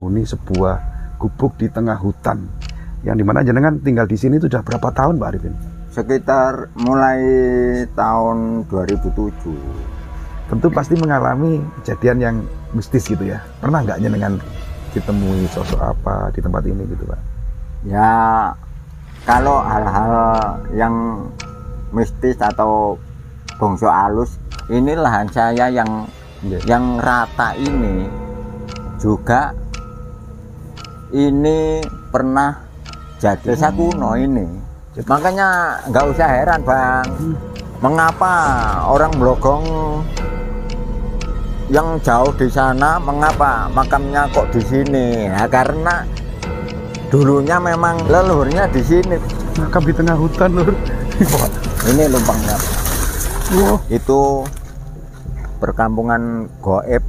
Ini sebuah gubuk di tengah hutan, yang dimana jenengan tinggal di sini itu sudah berapa tahun, Pak Arifin? Sekitar mulai tahun 2007. Tentu pasti mengalami kejadian yang mistis gitu ya. Pernah nggak jenengan ditemui sosok apa di tempat ini gitu, Pak? Ya, kalau hal-hal yang mistis atau bongso halus, ini lahan saya yang rata ini juga ini pernah jadi desa kuno ini. Makanya nggak usah heran, Bang, mengapa orang Blogong yang jauh di sana, mengapa makamnya kok di sini? Nah, karena dulunya memang leluhurnya di sini. Makam di tengah hutan, Lur. Ini lumpangnya. Wow. Itu perkampungan goib.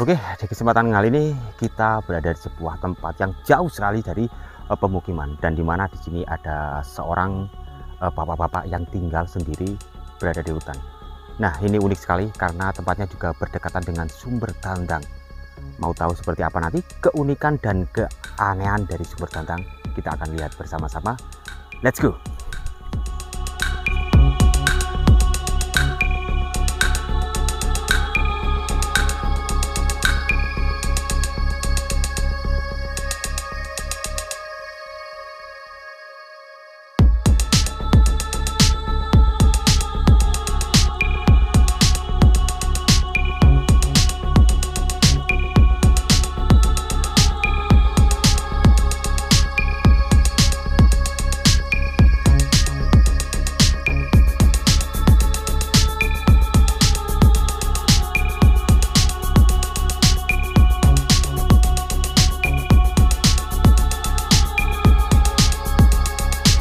Oke, di kesempatan kali ini kita berada di sebuah tempat yang jauh sekali dari pemukiman, dan di mana di sini ada seorang bapak-bapak yang tinggal sendiri berada di hutan. Nah, ini unik sekali karena tempatnya juga berdekatan dengan sumber dandang. Mau tahu seperti apa nanti keunikan dan keanehan dari sumber dandang? Kita akan lihat bersama-sama. Let's go!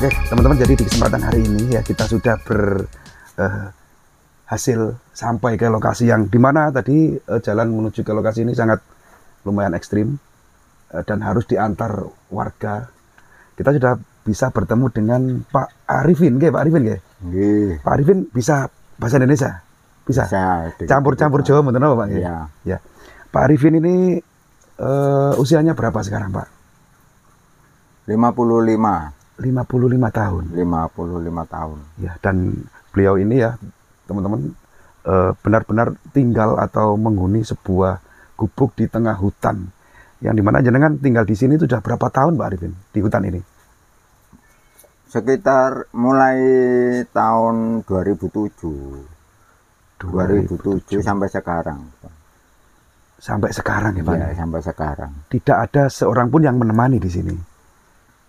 Oke, teman-teman, jadi di kesempatan hari ini ya kita sudah berhasil sampai ke lokasi yang dimana tadi jalan menuju ke lokasi ini sangat lumayan ekstrim dan harus diantar warga. Kita sudah bisa bertemu dengan Pak Arifin, Pak Arifin, Pak Arifin bisa bahasa Indonesia? Bisa? Campur-campur Jawa, betul apa, Pak? Iya. Ya. Pak Arifin ini usianya berapa sekarang, Pak? 55 tahun. 55 tahun. Ya, dan beliau ini ya, teman-teman, benar-benar tinggal atau menghuni sebuah gubuk di tengah hutan. Yang dimana jenengan tinggal di sini itu sudah berapa tahun, Pak Arifin, di hutan ini? Sekitar mulai tahun 2007 sampai sekarang. Sampai sekarang ya, Pak? Ya, sampai sekarang. Tidak ada seorang pun yang menemani di sini?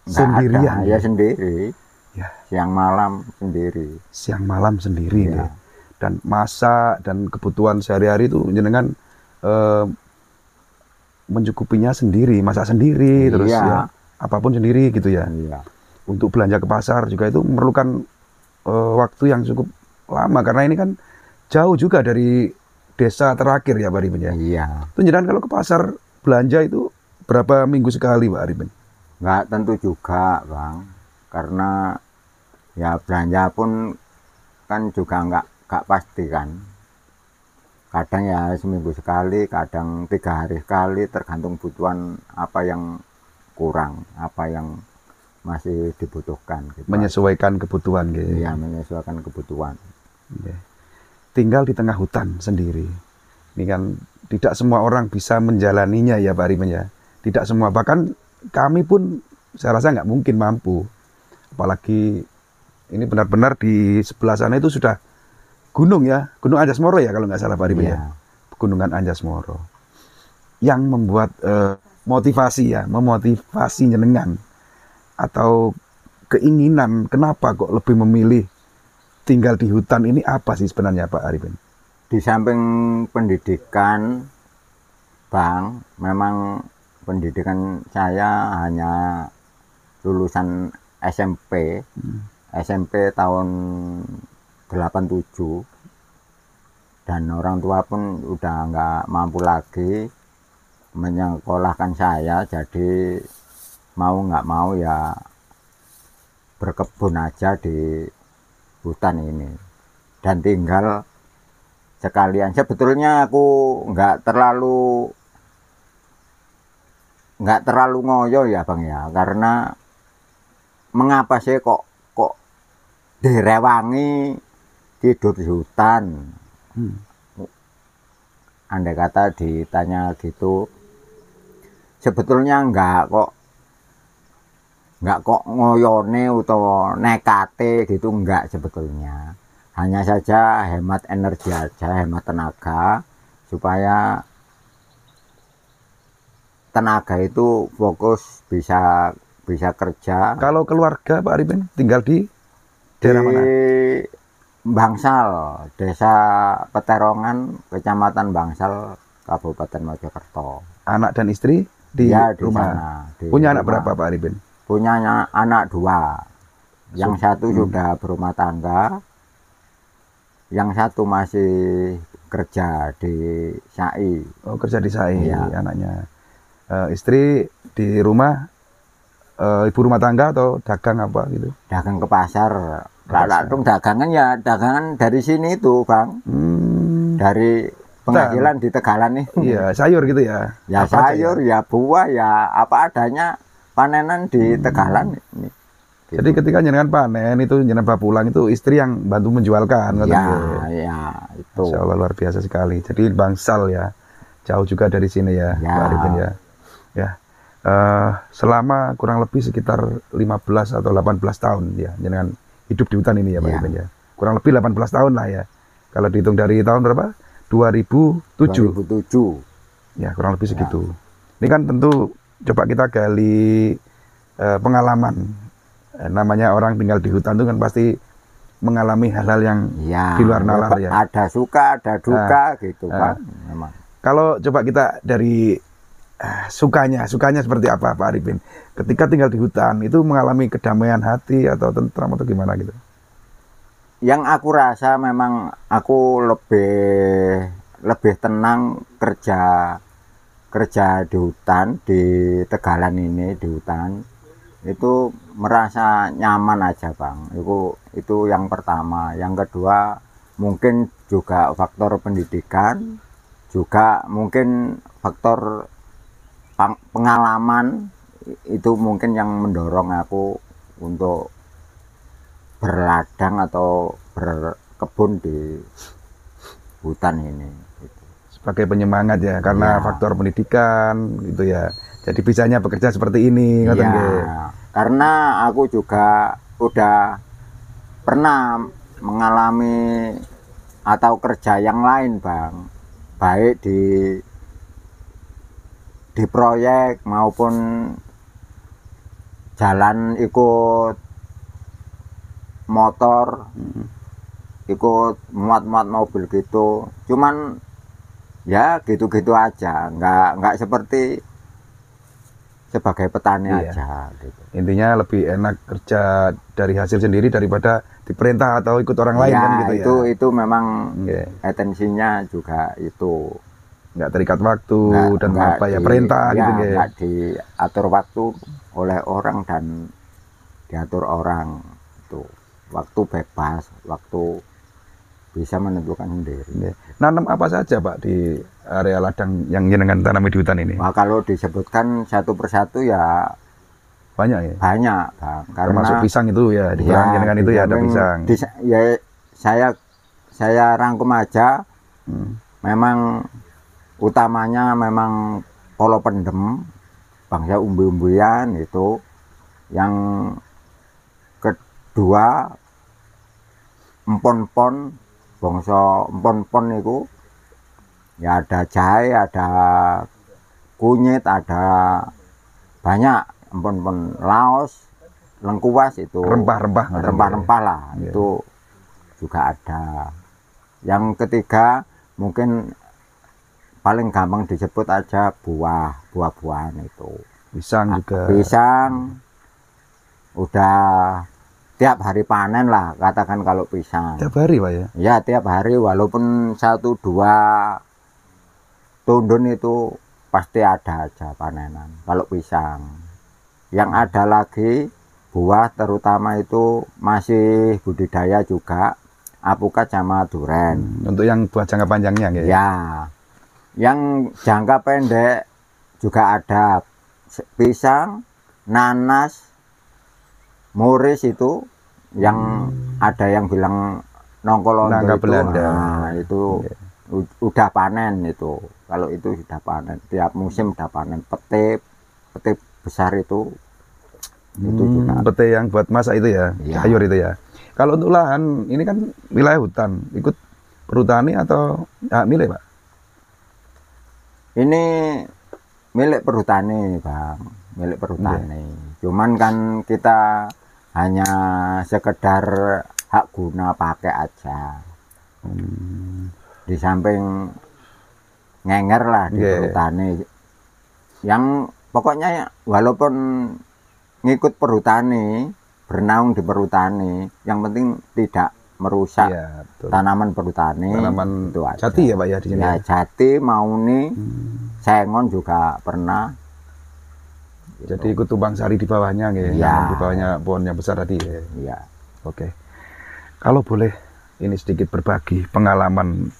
Sendirian? Ya, sendiri. Ya. Siang malam sendiri. Siang malam sendiri Ya. ya. Dan masak dan kebutuhan sehari-hari itu jenengan mencukupinya sendiri, masak sendiri, terus ya apapun sendiri gitu ya. Iya. Untuk belanja ke pasar juga itu memerlukan waktu yang cukup lama, karena ini kan jauh juga dari desa terakhir ya, Pak Arifin ya. Iya. Itu jenengan kalau ke pasar belanja itu berapa minggu sekali, Pak Arifin? Nggak tentu juga, Bang, karena ya belanja pun kan juga nggak pasti kan. Kadang ya seminggu sekali, kadang 3 hari sekali, tergantung kebutuhan apa yang kurang, apa yang masih dibutuhkan gitu. Menyesuaikan kebutuhan gitu. Iya, menyesuaikan kebutuhan. Ya. Tinggal di tengah hutan sendiri. Ini kan tidak semua orang bisa menjalaninya ya, Pak Arifin ya. Tidak semua, bahkan kami pun saya rasa nggak mungkin mampu. Apalagi ini benar-benar di sebelah sana itu sudah gunung ya, Gunung Anjas-Moro ya kalau nggak salah Pak Arifin ya. Iya. Pegunungan Anjas-Moro. Yang membuat memotivasi jenengan atau keinginan kenapa kok lebih memilih tinggal di hutan ini apa sih sebenarnya Pak Arifin? Di samping pendidikan, Bang, memang pendidikan saya hanya lulusan SMP, SMP tahun 87, dan orang tua pun udah nggak mampu lagi menyekolahkan saya, jadi mau nggak mau ya berkebun aja di hutan ini dan tinggal sekalian. Sebetulnya aku nggak terlalu ngoyo ya Bang ya, karena mengapa sih kok direwangi tidur di hutan. Andai kata ditanya gitu, sebetulnya nggak kok ngoyone atau nekate gitu, enggak sebetulnya. Hanya saja hemat energi aja, hemat tenaga, supaya tenaga itu fokus bisa kerja. Kalau keluarga Pak Arifin tinggal di daerah mana? Di Bangsal, Desa Peterongan, Kecamatan Bangsal, Kabupaten Mojokerto. Anak dan istri di Ya, di rumah. sana, di Punya anak rumah. berapa Pak Arifin? Punya anak 2. Yang satu sudah berumah tangga, yang satu masih kerja di SAI. Oh, kerja di SAI Iya. anaknya. Istri di rumah, ibu rumah tangga atau dagang apa gitu? Dagang ke pasar. Pasar. Dagangan ya dagangan dari sini itu Bang, dari penghasilan di Tegalan nih. Iya, sayur gitu ya. Ya Apa aja sayur, ya buah, ya apa adanya, panenan di Tegalan ini. Gitu. Jadi ketika jenengan panen itu jenengan pulang itu istri yang bantu menjualkan Ya, katanya. ya itu. Masya Allah, luar biasa sekali. Jadi Bangsal ya, jauh juga dari sini ya, Ya. Pak Arifin ya. Ya, selama kurang lebih sekitar 15 atau 18 tahun ya, jenengan hidup di hutan ini ya Pak Ya. Arifin ya. Kurang lebih 18 tahun lah ya. Kalau dihitung dari tahun berapa? 2007. 2007. Ya, kurang lebih segitu. Ini kan tentu coba kita gali pengalaman. Namanya orang tinggal di hutan itu kan pasti mengalami hal-hal yang Ya, di luar nalar ya. ada suka, ada duka gitu Pak. Memang. Kalau coba kita dari sukanya seperti apa Pak Arifin? Ketika tinggal di hutan itu mengalami kedamaian hati atau tentram atau gimana gitu? Yang aku rasa memang aku lebih tenang kerja di hutan, di Tegalan ini, di hutan itu merasa nyaman aja Bang. Itu yang pertama. Yang kedua mungkin juga faktor pendidikan, juga mungkin faktor pengalaman, itu mungkin yang mendorong aku untuk berladang atau berkebun di hutan ini gitu. Sebagai penyemangat ya, karena Ya. faktor pendidikan gitu ya. Jadi bisanya bekerja seperti ini, ngoten Ya, nggih. karena aku juga udah pernah mengalami atau kerja yang lain Bang, baik di proyek maupun jalan ikut motor, ikut muat-muat mobil gitu. Cuman ya gitu-gitu aja, nggak seperti sebagai petani Iya. aja gitu. Intinya lebih enak kerja dari hasil sendiri daripada diperintah atau ikut orang lain Ya, kan gitu ya. itu memang Nggih. etensinya juga itu. Nggak terikat waktu dan Nggak apa ya perintah ya, gitu nggih. nggak diatur waktu oleh orang dan diatur orang itu. Waktu bebas, waktu bisa menentukan sendiri. Nggih. Nanam apa saja Pak di area ladang yang jenengan tanami di hutan ini? Nah, kalau disebutkan satu persatu ya Banyak ya. banyak Bang, karena Termasuk pisang itu ya, di belakang jenengan itu ya ada dijamin pisang. ya saya rangkum aja. Hmm. Memang utamanya memang polo pendem, bangsa umbi-umbian itu. Yang kedua empon-pon, bangsa empon-pon niku ya ada jahe, ada kunyit, ada banyak empon-empon laos, lengkuas itu Rempah-rempah. rempah-rempah lah Iya. itu juga ada. Yang ketiga mungkin paling gampang disebut aja buah-buahan itu. Pisang juga. Pisang udah tiap hari panen lah katakan kalau pisang. Tiap hari Pak ya. Ya tiap hari walaupun 1-2 tundun itu pasti ada aja panenan kalau pisang. Yang ada lagi buah terutama itu masih budidaya juga apukat sama duren. Untuk yang buah jangka panjangnya ya. Ya, yang jangka pendek juga ada pisang, nanas, moris itu yang ada yang bilang nongkolondo Nangka itu, Belanda. nah, itu udah panen itu. Kalau itu sudah panen, tiap musim sudah panen. Pete besar itu juga. Pete yang buat masak itu ya, Iya. sayur itu ya. Kalau untuk lahan, ini kan wilayah hutan, ikut perhutani atau hak milik Pak? Ini milik perhutani, Bang. Milik perhutani. Cuman kan kita hanya sekedar hak guna pakai aja. Di samping ngenger lah di Nggih. perhutani. Yang pokoknya walaupun ngikut perhutani, bernaung di perhutani, yang penting tidak merusak Iya, betul. tanaman perhutani. Tanaman itu aja. jati ya Pak ya di sini. Ya, Ya? jati, mauni, sengon juga pernah. Jadi ikut tumbang sari di bawahnya nggih. Iya. Di bawahnya pohon yang besar tadi. Ya. Iya. Oke. Kalau boleh ini sedikit berbagi pengalaman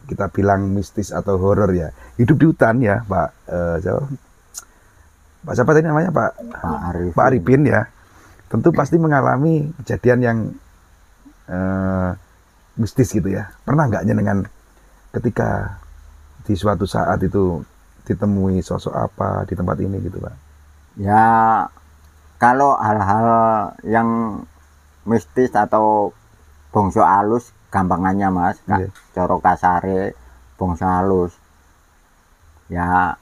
kita bilang mistis atau horor ya. Hidup di hutan ya, Pak Pak siapa tadi namanya Pak Pak Arif. Pak Arifin ya. Tentu pasti mengalami kejadian yang mistis gitu ya. Pernah nggak dengan ketika di suatu saat itu ditemui sosok apa di tempat ini gitu Pak? Ya, kalau hal-hal yang mistis atau bongso halus, gampangannya Mas, Iya. coro kasare, bongso halus. Ya,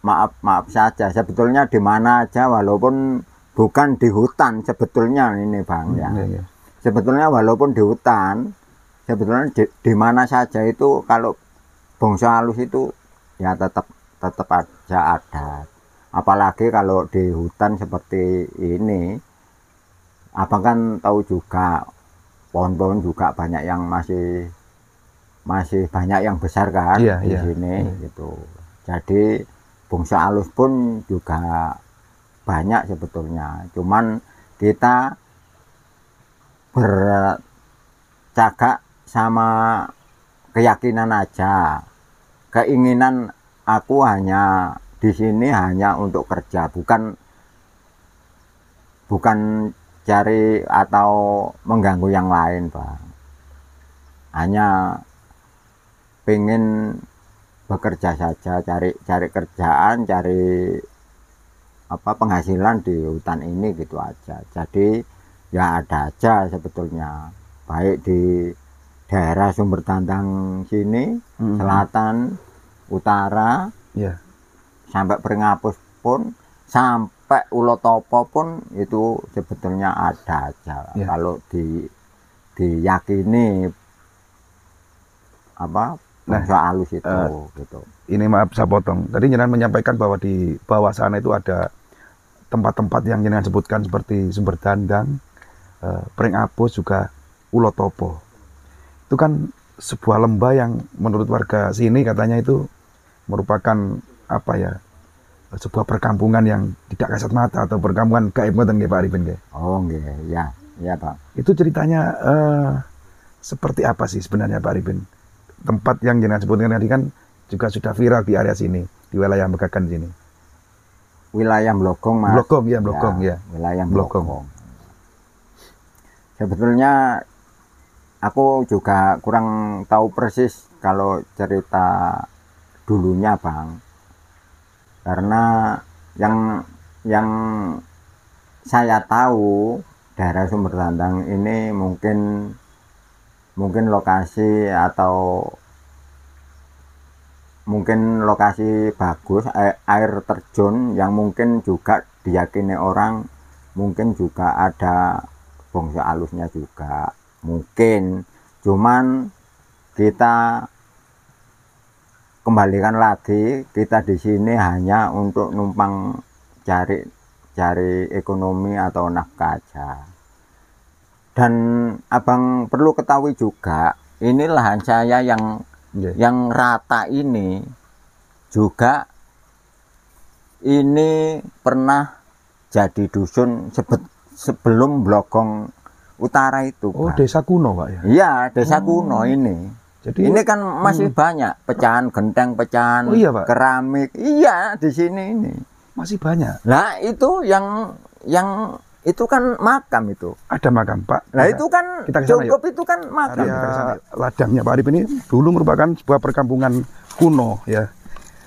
maaf saja. Sebetulnya di mana aja, walaupun bukan di hutan sebetulnya ini Bang ya. Iya, iya. Sebetulnya walaupun di hutan, sebetulnya di mana saja itu kalau bongso halus itu ya tetap aja ada. Apalagi kalau di hutan seperti ini, abang kan tahu juga pohon-pohon juga banyak yang masih banyak yang besar kan Iya, di iya. sini gitu. Jadi bongso halus pun juga banyak sebetulnya. Cuman kita bercakap sama keyakinan aja. Keinginan aku hanya di sini hanya untuk kerja, bukan cari atau mengganggu yang lain, Bang. Hanya pengen bekerja saja, cari kerjaan, cari penghasilan di hutan ini gitu aja. Jadi ya ada aja sebetulnya, baik di daerah Sumber Tandang sini, selatan, utara, Iya. sampai Pringapus pun, sampai Ulotopo pun itu sebetulnya ada aja. Ya. Kalau diyakini bangsa halus itu gitu. Ini maaf saya potong. Tadi jenengan menyampaikan bahwa di bawah sana itu ada tempat-tempat yang jenengan sebutkan seperti Sumber Dandang, Pringapus juga Ulotopo. Itu kan sebuah lembah yang menurut warga sini katanya itu merupakan sebuah perkampungan yang tidak kasat mata atau perkampungan gaib ngoten nggih Pak Arifin nggih. Oh nggih, ya Pak. Itu ceritanya seperti apa sih sebenarnya Pak Arifin? Tempat yang jenengan sebutkan tadi kan juga sudah viral di area sini, di wilayah Megagan sini. Wilayah Blogong, Mas. Blogong ya, Blogong ya. Wilayah Blogong. Blogong. Sebetulnya aku juga kurang tahu persis kalau cerita dulunya, Bang. Karena yang saya tahu daerah Sumber Tantang ini mungkin lokasi atau mungkin lokasi bagus, air terjun yang mungkin juga diyakini orang, mungkin juga ada bongso alusnya juga mungkin, cuman kita kembalikan lagi, kita di sini hanya untuk numpang cari ekonomi atau nafkah aja. Dan abang perlu ketahui juga, ini lahan saya yang rata ini juga ini pernah jadi dusun sebelum Blogong Utara itu, Oh, Pak. desa kuno, Pak ya? Iya, desa kuno ini. Jadi Ini kan masih banyak pecahan genteng, pecahan Oh, iya, Pak? keramik. Iya, di sini ini. masih banyak. Nah, itu yang itu kan makam itu. Ada makam, Pak. Nah, Ada. itu kan Kita ke sana, cukup, itu kan makam. Area ladangnya Pak Arifin ini dulu merupakan sebuah perkampungan kuno ya.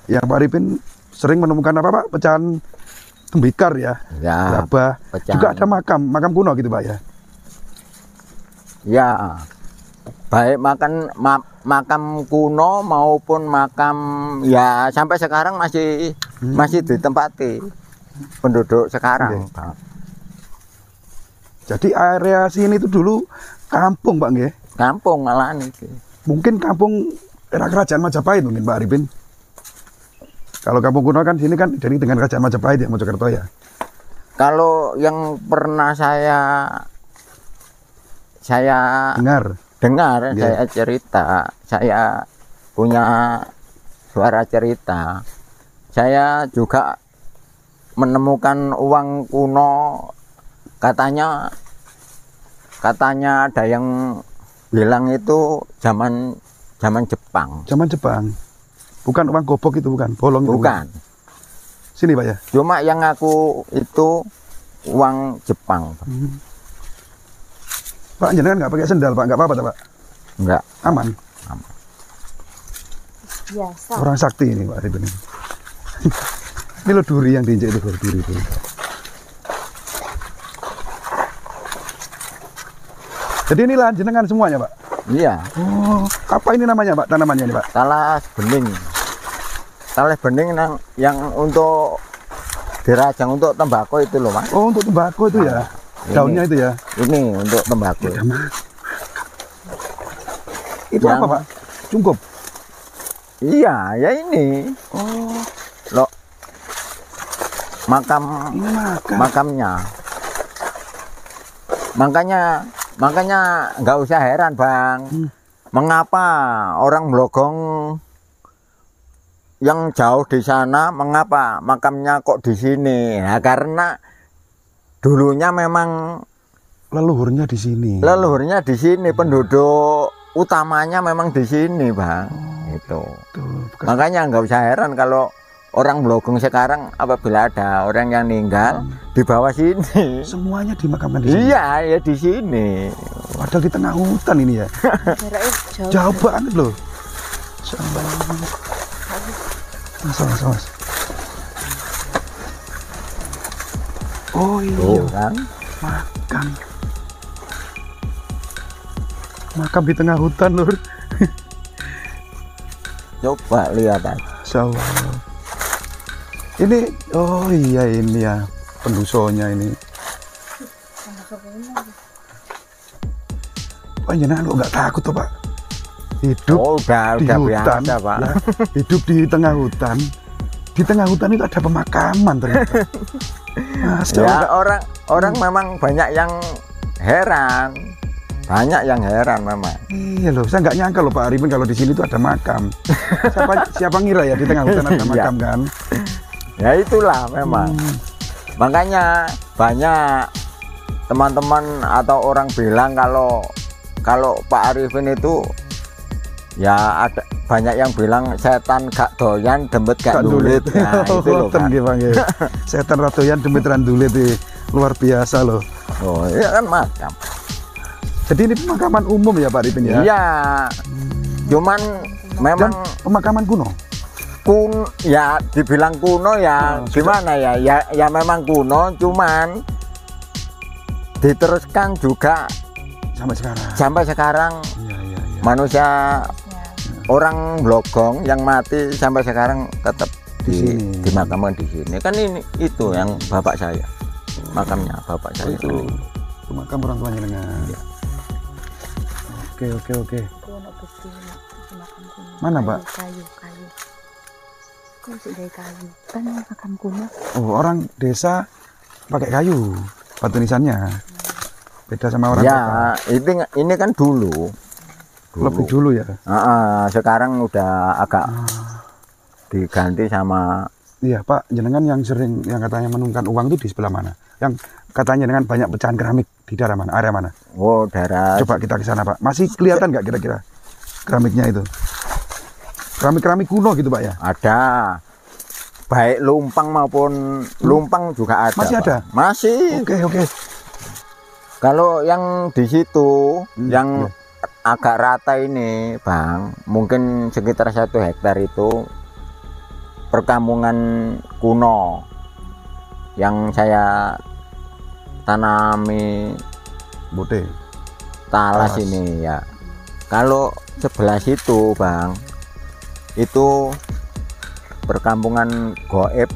Yang Pak Arifin sering menemukan apa, Pak? Pecahan tembikar ya, Ya, gabah. pecahan. Juga ada makam kuno gitu, Pak ya. Ya, baik makam kuno maupun makam ya sampai sekarang masih ditempati penduduk sekarang. Oke. Jadi area sini itu dulu kampung, Pak nggih. Kampung malahan itu. Mungkin kampung era kerajaan Majapahit mungkin Pak Arifin. Kalau kampung kuno kan sini kan jadi dengan kerajaan Majapahit ya, Mojokerto ya. Kalau yang pernah saya Dengar. dengar, Ya. saya cerita, saya punya suara cerita. Saya juga menemukan uang kuno, katanya ada yang bilang itu zaman Jepang. Zaman Jepang. Bukan uang gobok itu, bukan. Bolong itu. Bukan. Sini, Pak ya. Cuma yang aku itu uang Jepang. Pak jenengan nggak pakai sendal, Pak? Nggak apa-apa, Pak? Enggak. Aman. Biasa. Orang sakti ini, Pak Arifin ini. Ini lo duri yang diinjek itu, duri itu. Jadi ini lahan jenengan semuanya, Pak? Iya. Oh, apa ini namanya, Pak? Tanamannya ini, Pak? Talas bening. Talas bening yang untuk dirajang untuk tembakau itu loh, Mas. Oh, untuk tembakau itu ya? Daunnya itu ya? Ini untuk tembakau. Itu Yang- apa, Pak? Cungkup? Iya, ya ini. Oh, Loh. ini makam. Makamnya. Makanya nggak usah heran, Bang. Mengapa orang Blogong yang jauh di sana, mengapa makamnya kok di sini? Nah, karena dulunya memang Leluhurnya di sini. leluhurnya di sini, penduduk utamanya memang di sini, Bang. Itu. Tuh, bekas- Makanya nggak usah heran kalau orang Blogong sekarang apabila ada orang yang meninggal di bawah sini. semuanya dimakamkan di sini. Iya, ya di sini. Padahal di tengah hutan ini ya. Jaraknya jauh. Jauh banget loh. Mas. Oh iya, Tuh kan. makam. Makam di tengah hutan, Lur. Coba lihat aja. Masya Allah. Ini, oh iya ini ya, pendusonya ini. Pak jenengan kok nggak takut tuh, Pak? Hidup Oh, di udah hutan, biasa, Pak. ya. Hidup di tengah hutan. Di tengah hutan itu ada pemakaman ternyata. Mas, Ya, orang memang banyak yang heran. Banyak yang heran memang. iya loh, saya nggak nyangka loh Pak Arifin kalau di sini tuh ada makam. Siapa ngira ya di tengah hutan ada Iya. makam kan? Ya itulah memang. Makanya banyak teman-teman atau orang bilang kalau Pak Arifin itu ya ada banyak yang bilang setan gak doyan, demit gak dulit. Nah, itu loh, Boten Pak. nggih, Pak, nggih. Setan ratoyan demit randulit luar biasa loh. Oh, iya kan macam. Jadi ini pemakaman umum ya Pak Arifin ya? Iya. Cuman memang Dan pemakaman kuno. ya dibilang kuno ya Oh, gimana ya memang kuno, cuman diteruskan juga sampai sekarang. sampai sekarang. Iya, iya, iya. Manusia Ya. orang Blogong yang mati sampai sekarang tetap Di sini. dimakamkan di sini. Kan ini itu yang bapak saya. Makamnya bapak saya itu makam orang tuanya dengan. Iya. Oke. Kuno bukti makam kuno. Mana, Mbak? Kayu. Kok sih dari kayu? Kan makam kuno. Oh, orang desa pakai kayu batu nisannya. Beda sama orang ya, kota. ini kan dulu. Lebih dulu ya. Sekarang udah agak diganti sama Iya, Pak, jenengan yang sering yang katanya menemukan uang itu di sebelah mana? Yang katanya dengan banyak pecahan keramik di daerah mana? Area mana? daerah. Coba kita ke sana, Pak. Masih kelihatan nggak kira-kira keramiknya itu? Keramik-keramik kuno gitu, Pak ya? Ada. Baik lumpang maupun lumpang juga ada. Masih Pak. ada? Masih. Oke. Kalau yang di situ, yang iya. agak rata ini, Bang, mungkin sekitar 1 hektar itu perkampungan kuno yang saya tanami Bote. talas Talas. ini ya. Kalau sebelah situ, Bang, itu perkampungan goib.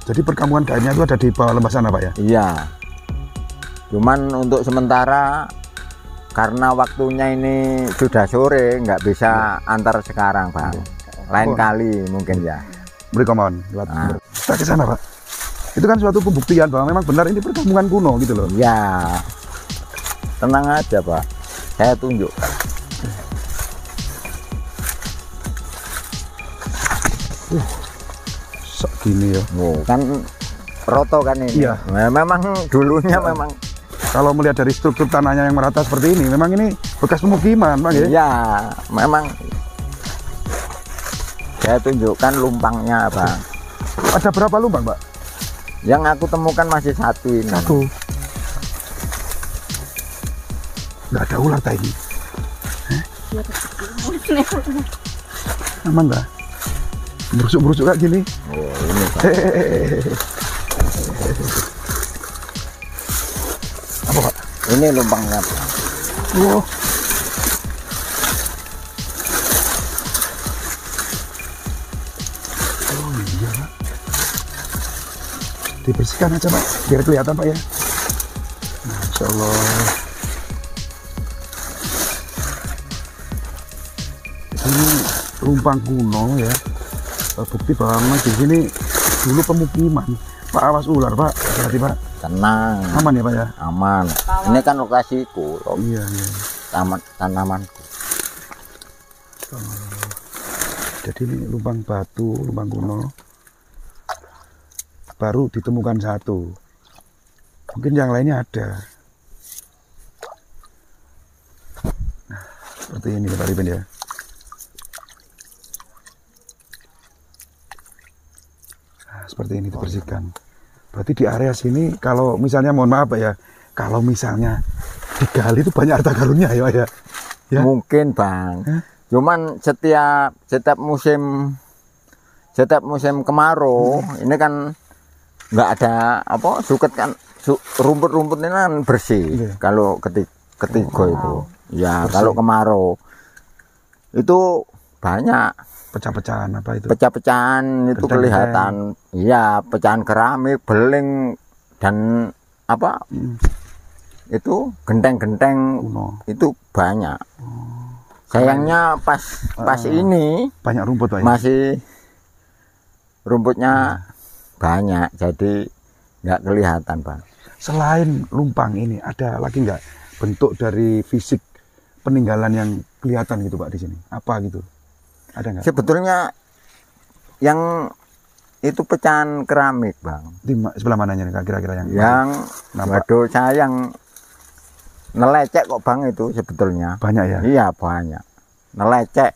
Jadi perkampungan gaibnya itu ada di bawah lembah sana, Pak ya? Iya. Cuman untuk sementara karena waktunya ini sudah sore, nggak bisa antar sekarang, Bang. Lain Oh. kali mungkin ya. Beri komon. Nah. Kita ke sana, Pak. Itu kan suatu pembuktian bahwa memang benar ini perkampungan kuno gitu loh. Ya, tenang aja, Pak. Saya tunjukkan. Gini ya. Oh, kan roto kan ini. Iya. Nah, memang dulunya memang. Kalau melihat dari struktur tanahnya yang merata seperti ini, memang ini bekas pemukiman, Pak ya? Iya, memang. Saya tunjukkan lumpangnya, Bang. Ada berapa lubang, Pak? Yang aku temukan masih satu ini. Satu. Nggak ada ular tadi. Aman nggak? Berusuk-berusuk kayak gini. Oh, ini, Pak. Apa, Pak? Ini lumpangnya, Pak. Oh. Oh iya, Pak. Dibersihkan aja, Pak, biar kelihatan, Pak ya. Masya Allah. Ini lumpang kuno ya. Bukti bahwa memang di sini dulu pemukiman. Pak, awas ular, Pak. Hati-hati, Pak. Tenang, Aman ya, Pak ya? aman. Ini kan lokasiku, Iya, iya. tanamanku. Jadi ini lubang batu, lubang kuno. Baru ditemukan satu. Mungkin yang lainnya ada. Nah, seperti ini Pak Riben ya. Nah, seperti ini dibersihkan. Berarti di area sini kalau misalnya mohon maaf Pak ya, kalau misalnya digali itu banyak harta karunnya ya Pak ya. Ya? Mungkin, Bang. Hah? Cuman setiap musim kemarau ini kan nggak ada apa suket kan rumput-rumput ini kan bersih. Iya. Kalau ketiga itu ya Bersih. kalau kemarau itu banyak Pecah-pecahan apa itu? pecah-pecahan itu Genteng-genteng. kelihatan. Iya, pecahan keramik, beling dan apa itu genteng-genteng Kuno. itu banyak. Sayangnya pas ini Banyak rumput Pak ya. masih rumputnya banyak, jadi nggak kelihatan, Bang. Selain lumpang ini ada lagi nggak bentuk dari fisik peninggalan yang kelihatan gitu Pak di sini? Apa gitu? Ada nggak? Sebetulnya yang itu pecahan keramik, Bang. Di sebelah mananya nih Kak, kira-kira yang nampak? Waduh, saya yang nelecek kok, Bang, itu sebetulnya. Banyak ya? Iya, banyak. Nelecek.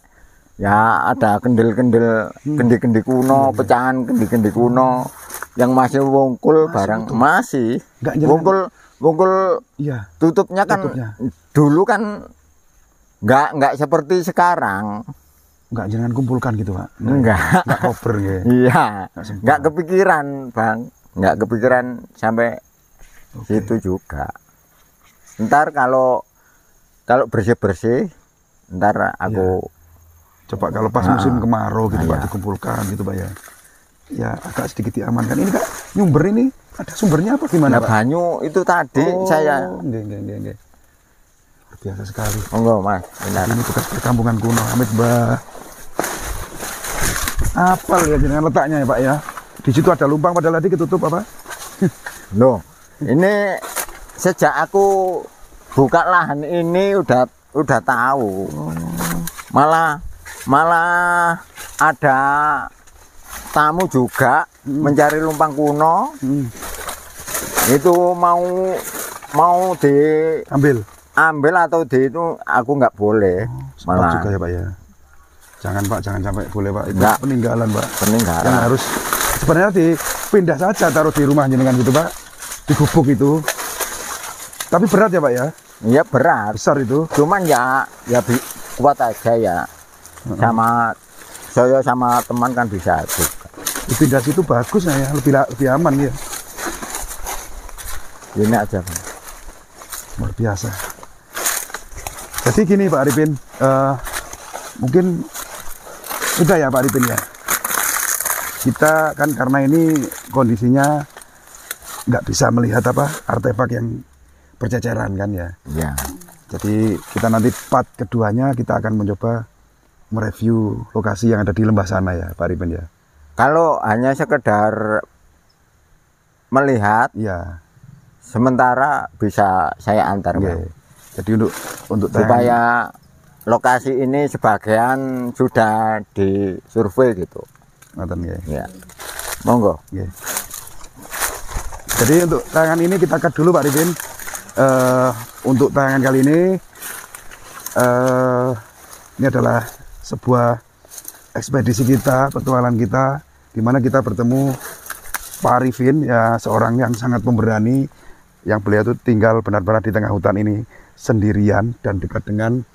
Ya, ada kendil-kendil, kendi-kendi kuno, pecahan kendi-kendi kuno yang masih wungkul Masih barang utuh? masih. Nggak jenengan? Wungkul Iya. tutupnya kan Tutupnya. dulu kan nggak seperti sekarang. Nggak jenengan kumpulkan gitu Pak? Enggak. Nggak koper gitu? Iya, Nggak sempat. nggak kepikiran, Bang. Nggak kepikiran sampai Oke. situ juga. Ntar kalau bersih-bersih, ntar aku Coba kalau pas musim kemarau gitu Pak, dikumpulkan gitu Pak ya. Ya agak sedikit diamankan. Ini Kak, nyumber ini ada sumbernya apa gimana nah, Pak? banyu itu tadi saya. Nggih. Luar biasa sekali. Monggo Mas, benar. Ini bekas perkampungan kuno, Amit Mbah. Apal ya dengan letaknya ya Pak ya. Di situ ada lumpang padahal tadi ketutup apa? Loh, ini sejak aku buka lahan ini udah tahu. Malah ada tamu juga mencari lumpang kuno. Itu mau diambil atau itu aku nggak boleh. Malah juga ya Pak ya. Jangan Pak, jangan sampai boleh Pak. Itu Enggak. peninggalan Pak. Peninggalan. Yang harus sebenarnya dipindah saja taruh di rumah jenengan gitu Pak. Di gubuk itu. Tapi berat ya Pak ya. Iya berat. Besar itu. Cuman ya kuat aja ya. Sama saya sama teman kan bisa juga. Dipindah situ bagus nah ya, lebih aman ya. Ini aja Bang. Luar biasa. Jadi gini Pak Arifin, mungkin sudah ya Pak Arifin ya. Kita kan karena ini kondisinya nggak bisa melihat apa artefak yang berceceran kan ya. Ya. Jadi kita nanti part keduanya kita akan mencoba mereview lokasi yang ada di lembah sana ya Pak Arifin ya. Kalau hanya sekedar melihat, Iya. sementara bisa saya antar Oke. Bang. Jadi untuk Supaya lokasi ini sebagian sudah disurvei gitu. Ngoten nggih. Ya. Monggo. Nggih. Jadi untuk tayangan ini kita cut dulu Pak Arifin. Untuk tayangan kali ini adalah sebuah ekspedisi kita, petualangan kita, di mana kita bertemu Pak Arifin, ya seorang yang sangat pemberani, yang beliau itu tinggal benar-benar di tengah hutan ini sendirian dan dekat dengan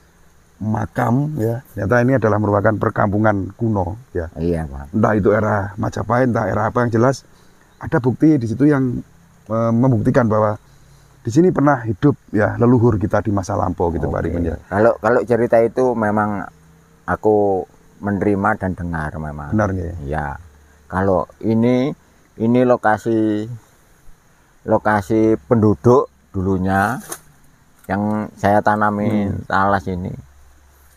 makam, ya. Ternyata ini adalah merupakan perkampungan kuno, ya. Iya Pak. Entah itu era Majapahit, entah era apa, yang jelas ada bukti di situ yang membuktikan bahwa di sini pernah hidup ya leluhur kita di masa lampau gitu Pak Arifin ya. Kalau cerita itu memang aku menerima dan dengar memang. Benar nggih? Ya. Kalau ini lokasi penduduk dulunya yang saya tanamin talas ini.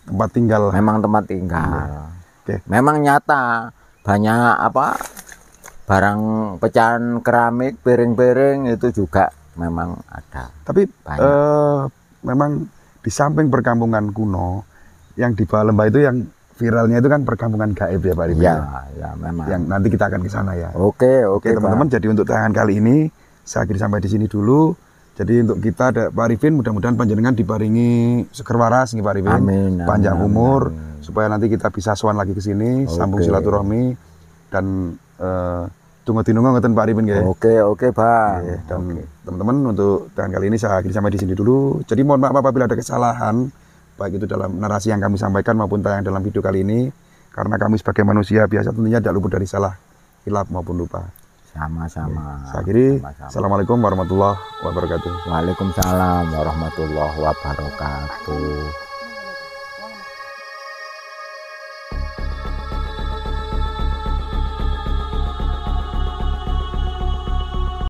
Tempat tinggal. Memang tempat tinggal. Oke. Memang nyata banyak barang pecahan keramik, piring-piring itu juga memang ada. Tapi Banyak. memang di samping perkampungan kuno yang di bawah lembah itu yang viralnya itu kan perkampungan gaib ya Pak Arifin. Ya memang. Yang nanti kita akan ke sana ya. Oke, Oke teman-teman, jadi untuk tayangan kali ini saya akhiri sampai di sini dulu. Jadi untuk kita ada Pak Arifin, mudah-mudahan panjenengan diparingi seger waras nih Pak Arifin. Amin, Panjang amin, umur amin. supaya nanti kita bisa sowan lagi ke sini, sambung Oke. silaturahmi dan tunggu tinunggu ngeten Pak Arifin nggih. Oke, Bang. Oke, dan teman-teman untuk tayangan kali ini saya akhiri sampai di sini dulu. Jadi mohon maaf apabila ada kesalahan baik itu dalam narasi yang kami sampaikan maupun tayang dalam video kali ini, karena kami sebagai manusia biasa tentunya tidak luput dari salah, hilaf maupun lupa. Sama-sama. Saya akhiri. Sama-sama. Assalamualaikum warahmatullahi wabarakatuh. Waalaikumsalam warahmatullahi wabarakatuh.